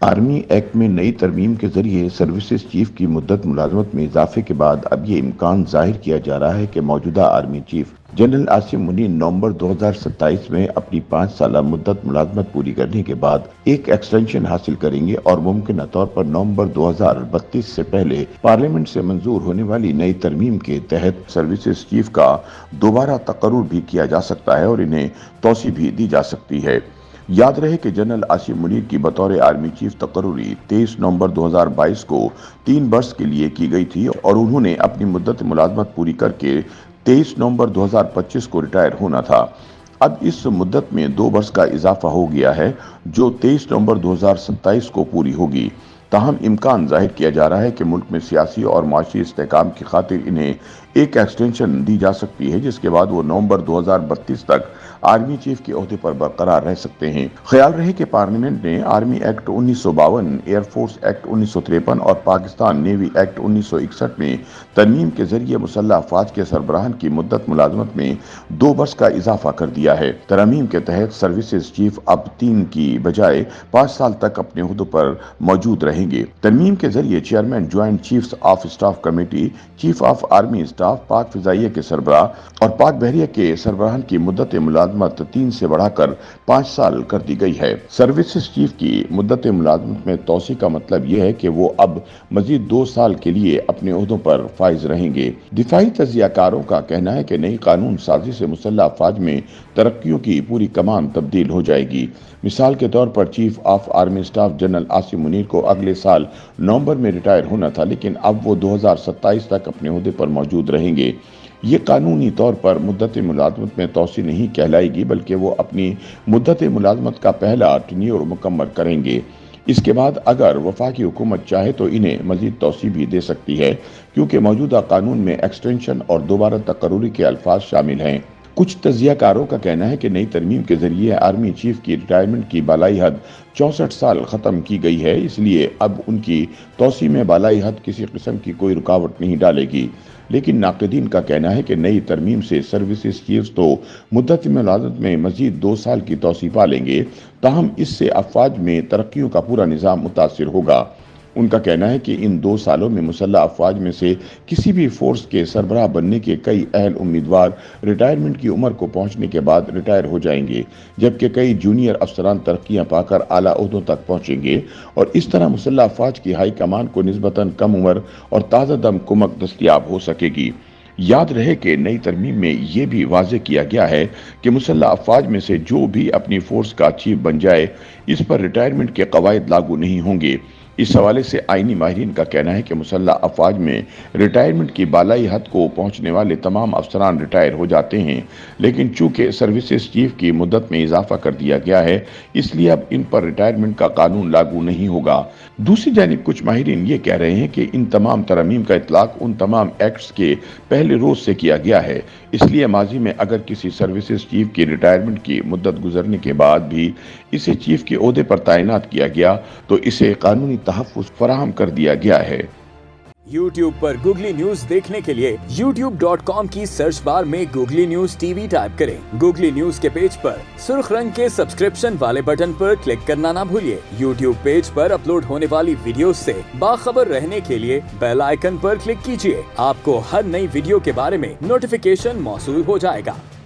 Army act में नई तरमीम के जरिए सर्विसेज चीफ की मुद्दत मुलाजमत में इजाफे के बाद अब ये इम्कान जाहिर किया जा रहा है कि मौजूदा army chief general Asim Munir November 2027 में अपनी 5 साल मुद्दत मुलाजमत पूरी करने के बाद एक एक्सटेंशन हासिल करेंगे और मुमकिन तौर पर नवंबर 2032 से पहले पार्लियामेंट से मंजूर होने वाली नई तरमीम के तहत सर्विसेज चीफ का दोबारा तकर्रुर भी किया जा सकता है और इन्हें तौसी भी दी जा सकती है। याद रहे कि जनरल आसिम मुनीर की बतौर आर्मी चीफ तकर्रुरी 23 नवंबर 2022 को 3 वर्ष के लिए की गई थी और उन्होंने अपनी मुद्दत मुलाजमत पूरी करके 23 नवंबर 2025 को रिटायर होना था। अब इस मुद्दत में 2 वर्ष का इजाफा हो गया है जो 23 नवंबर 2027 को पूरी होगी। ताहम इम्कान जाहिर किया जा रहा है कि मुल्क में सियासी और माशी इस्तेहकाम की खातिर इन्हें एक एक्सटेंशन दी जा सकती है जिसके बाद वो नवंबर 2032 तक आर्मी चीफ के ओहदे पर बरकरार रह सकते हैं। ख्याल रहे कि पार्लियामेंट ने आर्मी एक्ट 1952, एयरफोर्स एक्ट 1953 और पाकिस्तान नेवी एक्ट 1961 में तरमीम के जरिए मुसल्लह अफवाज के सरबराहान की मुद्दत मुलाजमत में 2 वर्ष का इजाफा कर दिया है। तरमीम के तहत सर्विसेज चीफ अब 3 की बजाय 5 साल तक अपने ओहदों पर मौजूद रहेंगे। तरमीम के जरिए chairman joint chiefs of staff committee, chief of army staff, पाक फिजाइया के सरबराह और पाक बहरिया के सरबराहान की मुद्दत मुलाजमत 3 से बढ़ाकर 5 साल कर दी गई है। सर्विसेज चीफ की मुद्दत मुलाजमत में तोसी का मतलब यह है कि वो अब मजीद 2 साल के लिए अपने ओहदों पर फाइज रहेंगे। दिफाई तजियाकारों का कहना है कि नई कानून साजी से मुसल्लह अफवाज में तरक्कियों की पूरी कमान तब्दील हो जाएगी। मिसाल के तौर पर chief of army staff general Asim Munir को अगले साल नवंबर में रिटायर होना था, लेकिन अब वो 2027 तक अपने ओहदे पर मौजूद रहेंगे। ये कानूनी तौर पर मुद्दत मुलाजमत में तोसी नहीं कहलाएगी बल्कि वो अपनी मुद्दत मुलाजमत का पहला टेन्योर मुकम्मल करेंगे। इसके बाद अगर वफाकी हुकूमत चाहे तो इन्हें मजीद तोसी भी दे सकती है क्योंकि मौजूदा कानून में एक्सटेंशन और दोबारा तकर्रुरी के अल्फाज शामिल हैं। कुछ तजियाकारों का कहना है कि नई तरमीम के जरिए आर्मी चीफ की रिटायरमेंट की बालाई हद 64 साल खत्म की गई है, इसलिए अब उनकी तोसी में बालाई हद किसी किस्म की कोई रुकावट नहीं डालेगी। लेकिन नाक़दीन का कहना है कि नई तरमीम से सर्विसेज चीफ्स तो मुद्दत मुलाजमत में मजीद 2 साल की तोसी पा लेंगे, ताहम इससे अफवाज में तरक्कियों का पूरा निज़ाम मुतासिर होगा। उनका कहना है कि इन 2 सालों में मुसल्लह अफवाज में से किसी भी फोर्स के सरबराह बनने के कई अहल उम्मीदवार रिटायरमेंट की उम्र को पहुंचने के बाद रिटायर हो जाएंगे, जबकि कई जूनियर अफसरान तरक्कियां पाकर आला ओहदों तक पहुंचेंगे और इस तरह मुसल्लह अफवाज की हाई कमान को निस्बतन कम उम्र और ताज़ा दम कुमक दस्तयाब हो सकेगी। याद रहे कि नई तरमीम में यह भी वाज़ेह किया गया है कि मुसल्लह अफवाज में से जो भी अपनी फोर्स का चीफ बन जाए, इस पर रिटायरमेंट के कवायद लागू नहीं होंगे। इस हवाले से आईनी माहिरीन का कहना है कि मुसल्लह अफवाज में रिटायरमेंट की बालाई हद को पहुंचने वाले तमाम अफसरान रिटायर हो जाते हैं, लेकिन चूंकि सर्विसेज चीफ की मुद्दत में इजाफा कर दिया गया है इसलिए अब इन पर रिटायरमेंट का कानून लागू नहीं होगा। दूसरी जानिब कुछ माहिरीन ये कह रहे हैं कि इन तमाम तरमीम का इतलाक उन तमाम एक्ट्स के पहले रोज से किया गया है, इसलिए माजी में अगर किसी सर्विसेज चीफ की रिटायरमेंट की मुद्दत गुजरने के बाद भी इसे चीफ के ओहदे पर तैनात किया गया तो इसे कानूनी तहफ़्फ़ुज़ फराहम कर दिया गया है। YouTube पर गूगली न्यूज देखने के लिए youtube.com की सर्च बार में गूगली न्यूज टीवी टाइप करें। गूगली न्यूज के पेज पर सुर्ख रंग के सब्सक्रिप्शन वाले बटन पर क्लिक करना ना भूलिए। YouTube पेज पर अपलोड होने वाली वीडियोस से बाखबर रहने के लिए बेल आइकन पर क्लिक कीजिए। आपको हर नई वीडियो के बारे में नोटिफिकेशन मौसूल हो जाएगा।